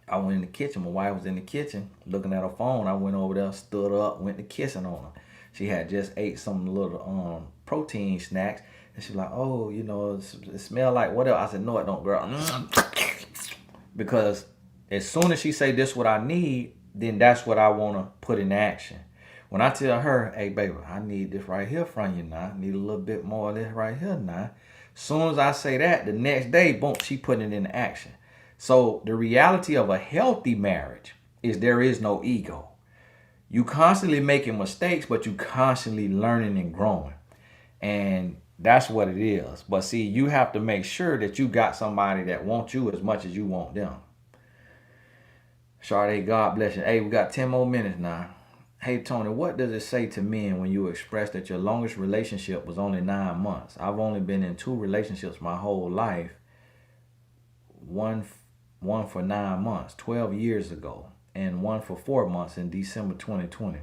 I went in the kitchen. My wife was in the kitchen looking at her phone. I went over there, stood up, went to kissing on her. She had just ate some little protein snacks. And she was like, oh, it smell like whatever. I said, no, it don't, girl. Because as soon as she say this what I need, then that's what I want to put in action. When I tell her, hey, baby, I need this right here from you now. I need a little bit more of this right here now. Soon as I say that, the next day, boom, she putting it into action. So the reality of a healthy marriage is there is no ego. You constantly making mistakes, but you constantly learning and growing. And that's what it is. But see, you have to make sure that you got somebody that wants you as much as you want them. Sade, God bless you. Hey, we got 10 more minutes now. Hey, Tony, what does it say to men when you express that your longest relationship was only 9 months? I've only been in 2 relationships my whole life. One for 9 months, 12 years ago, and one for 4 months in December 2020.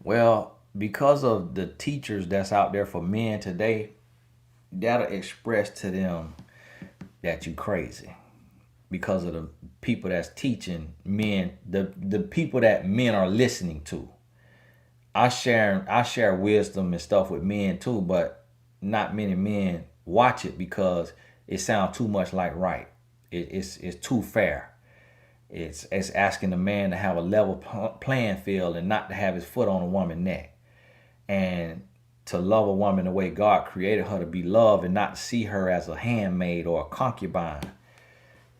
Well, because of the teachers that's out there for men today, that'll express to them that you crazy. Because of the people that's teaching men, the people that men are listening to. I share wisdom and stuff with men too, but not many men watch it because it sounds too much like right. It's too fair. It's asking the man to have a level playing field and not to have his foot on a woman's neck. And to love a woman the way God created her to be loved and not to see her as a handmaid or a concubine.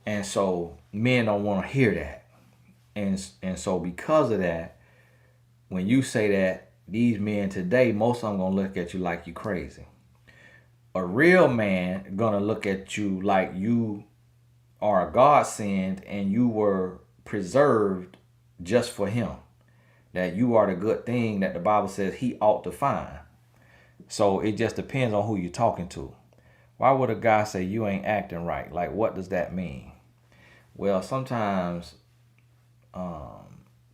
And so men don't want to hear that. And so because of that, when you say that, these men today, most of them going to look at you like you crazy. A real man going to look at you like you are a godsend and you were preserved just for him. That you are the good thing that the Bible says he ought to find. So it just depends on who you're talking to. Why would a guy say you ain't acting right? Like, what does that mean? Well, sometimes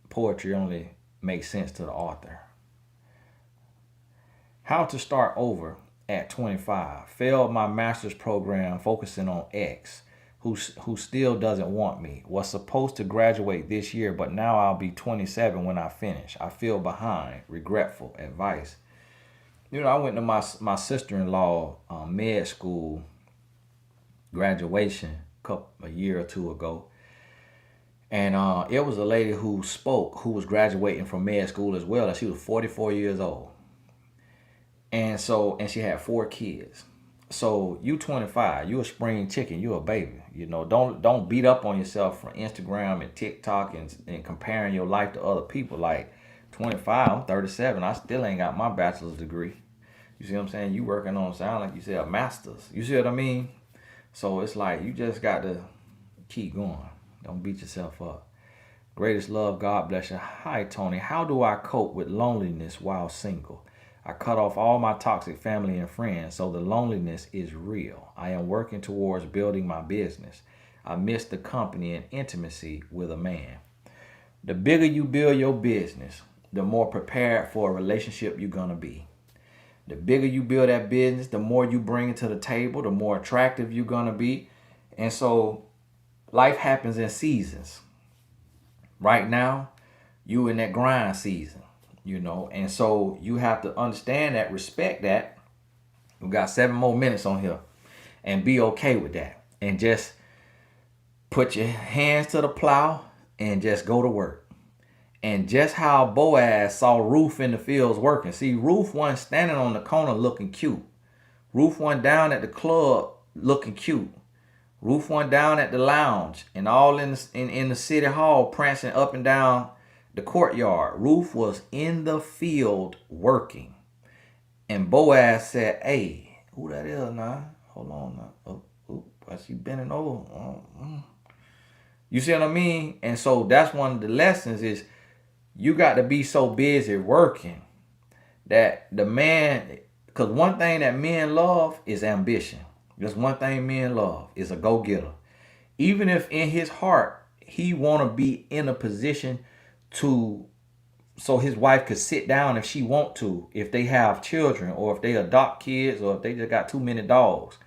poetry only makes sense to the author. How to start over at 25. Failed my master's program focusing on X, who still doesn't want me. Was supposed to graduate this year, but now I'll be 27 when I finish. I feel behind. Regretful. Advice. You know, I went to my sister-in-law med school graduation a year or two ago. And it was a lady who spoke, who was graduating from med school as well. And she was 44 years old. And she had 4 kids. So you 25, you a spring chicken, you a baby. You know, don't beat up on yourself from Instagram and TikTok and comparing your life to other people. Like 25, I'm 37, I still ain't got my bachelor's degree. You see what I'm saying? You working on, sound like you said, a master's. You see what I mean? So it's like you just got to keep going. Don't beat yourself up. Greatest love, God bless you. Hi, Tony. How do I cope with loneliness while single? I cut off all my toxic family and friends, so the loneliness is real. I am working towards building my business. I miss the company and intimacy with a man. The bigger you build your business, the more prepared for a relationship you're going to be. The bigger you build that business, the more you bring it to the table, the more attractive you're going to be. And so life happens in seasons. Right now, you in that grind season. You know, and so you have to understand that, respect that. We got 7 more minutes on here, and be okay with that, and just put your hands to the plow and just go to work. And just how Boaz saw Ruth in the fields working. See, Ruth wasn't standing on the corner looking cute. Ruth wasn't down at the club looking cute. Ruth wasn't down at the lounge and all in the city hall prancing up and down the courtyard. Ruth was in the field working. And Boaz said, hey, who that is now? Hold on now. Oh, I see bending over. You see what I mean? And so that's one of the lessons is you got to be so busy working that the man, because one thing that men love is ambition. That's one thing men love is a go-getter. Even if in his heart, he want to be in a position so his wife could sit down if she want to, if they have children or if they adopt kids or if they just got too many dogs.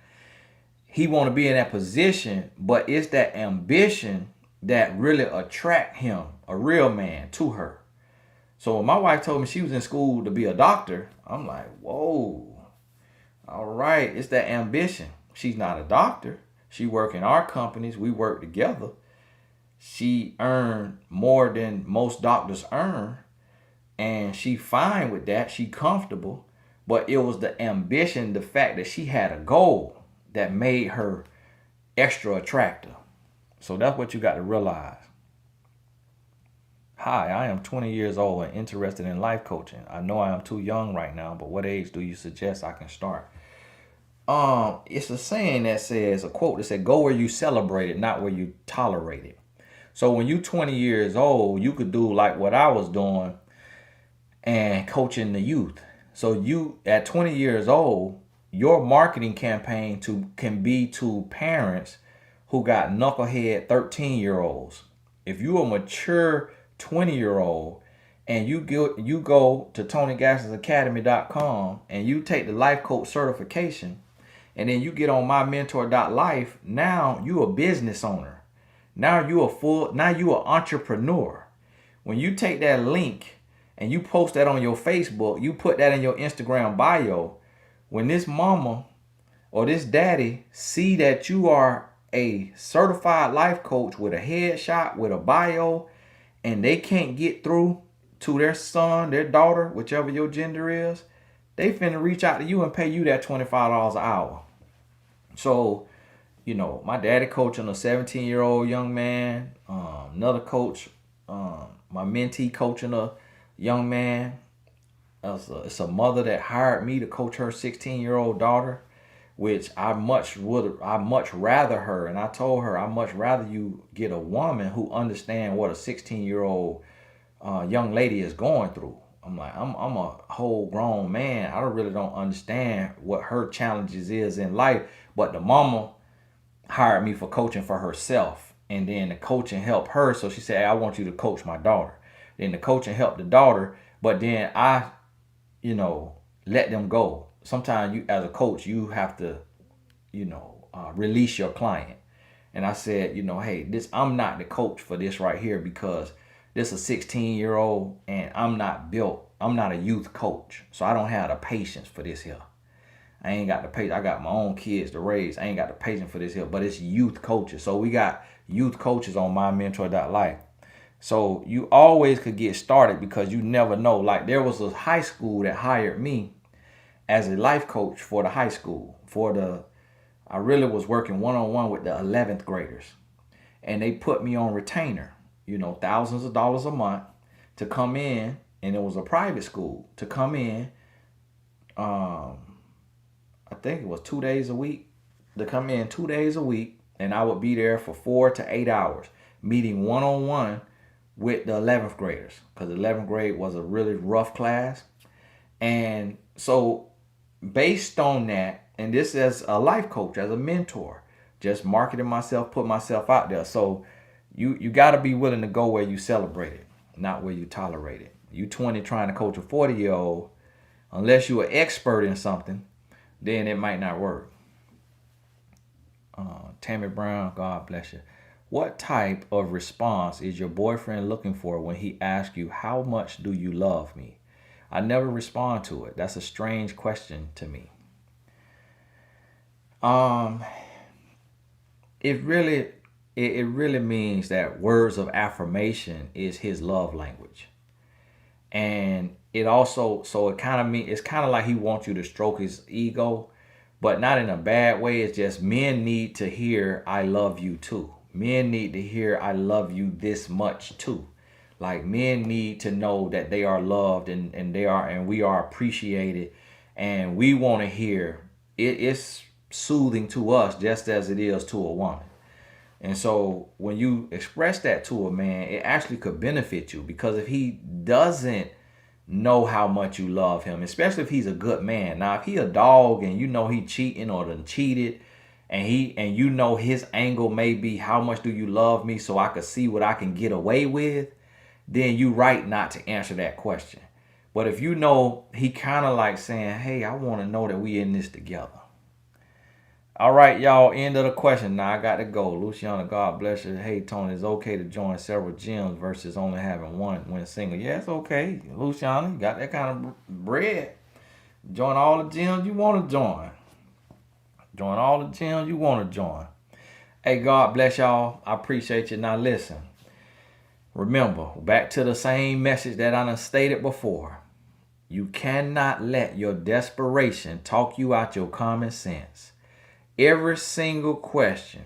He want to be in that position, but it's that ambition that really attract him, a real man, to her. So when my wife told me she was in school to be a doctor, I'm like, whoa, all right, it's that ambition. She's not a doctor. She work in our companies. We work together. She earned more than most doctors earn, And she fine with that. She comfortable. But it was the ambition, the fact that she had a goal that made her extra attractive. So that's what you got to realize. Hi, I am 20 years old and interested in life coaching. I know I am too young right now, but what age do you suggest I can start? It's a saying that says, a quote that said, go where you celebrate it, not where you tolerate it. So when you 20 years old, you could do like what I was doing and coaching the youth. So you at 20 years old, your marketing campaign can be to parents who got knucklehead 13-year-olds. If you a mature 20-year-old and you go to TonyGassisAcademy.com and you take the life coach certification, and then you get on mymentor.life, now you a business owner. Now you an entrepreneur. When you take that link and you post that on your Facebook, you put that in your Instagram bio, when this mama or this daddy see that you are a certified life coach with a headshot, with a bio, and they can't get through to their son, their daughter, whichever your gender is, they finna reach out to you and pay you that $25 an hour. So, my daddy coaching a 17-year-old young man, another coach, my mentee coaching a young man. It's a mother that hired me to coach her 16-year-old daughter, which I much rather her. And I told her, I much rather you get a woman who understands what a 16-year-old young lady is going through. I'm like, I'm a whole grown man. I really don't understand what her challenges is in life. But the mama hired me for coaching for herself. And then the coaching helped her. So she said, hey, I want you to coach my daughter. Then the coaching helped the daughter. But then I, let them go. Sometimes you, as a coach, you have to, release your client. And I said, hey, I'm not the coach for this right here, because this is a 16-year-old and I'm not a youth coach. So I don't have the patience for this here. I ain't got the patience. I got my own kids to raise. I ain't got the patience for this here, but it's youth coaches. So we got youth coaches on mymentor.life. So you always could get started, because you never know. Like, there was a high school that hired me as a life coach for the high school. I really was working one-on-one with the 11th graders. And they put me on retainer, thousands of dollars a month to come in. And it was a private school to come in. I think it was 2 days a week, to come in 2 days a week. And I would be there for 4 to 8 hours, meeting one-on-one with the 11th graders, because the 11th grade was a really rough class. And so based on that, and this as a life coach, as a mentor, just marketing myself, put myself out there. So you got to be willing to go where you celebrate it, not where you tolerate it. You 20 trying to coach a 40-year-old, unless you're an expert in something, then it might not work. Tammy Brown, God bless you. What type of response is your boyfriend looking for when he asks you, how much do you love me? I never respond to it. That's a strange question to me. It really means that words of affirmation is his love language. And it also, so it kind of means, it's kind of like he wants you to stroke his ego, but not in a bad way. It's just, men need to hear, I love you too. Men need to hear, I love you this much too. Like, men need to know that they are loved and we are appreciated, and we want to hear it. It's soothing to us just as it is to a woman. And so when you express that to a man, it actually could benefit you, because if he doesn't know how much you love him, especially if he's a good man. Now, if he a dog and he cheating or done cheated, and his angle may be, how much do you love me so I could see what I can get away with, then you right not to answer that question. But if he kind of like saying, hey, I want to know that we in this together. All right, y'all, end of the question. Now I got to go. Luciana, God bless you. Hey, Tony, it's okay to join several gyms versus only having one when single. Yeah, it's okay. Luciana, you got that kind of bread. Join all the gyms you want to join. Join all the gyms you want to join. Hey, God bless y'all. I appreciate you. Now listen. Remember, back to the same message that I done stated before. You cannot let your desperation talk you out your common sense. Every single question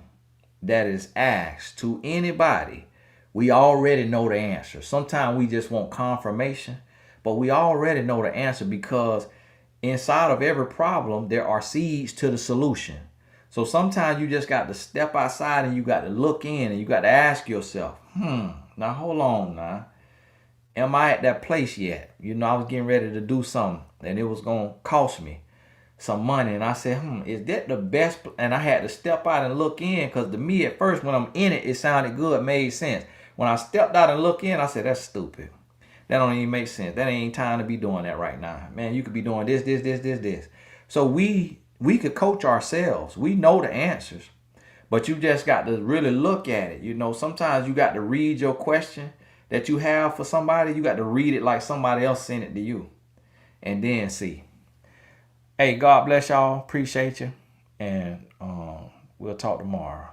that is asked to anybody, we already know the answer. Sometimes we just want confirmation, but we already know the answer because inside of every problem, there are seeds to the solution. So sometimes you just got to step outside and you got to look in and you got to ask yourself, now hold on now. Am I at that place yet? You know, I was getting ready to do something and it was going to cost me some money. And I said, is that the best? And I had to step out and look in because to me at first when I'm in it, it sounded good, made sense. When I stepped out and looked in, I said, that's stupid. That don't even make sense. That ain't time to be doing that right now. Man, you could be doing this. So we could coach ourselves. We know the answers, but you just got to really look at it. You know, sometimes you got to read your question that you have for somebody. You got to read it like somebody else sent it to you and then see. Hey, God bless y'all. Appreciate you. And we'll talk tomorrow.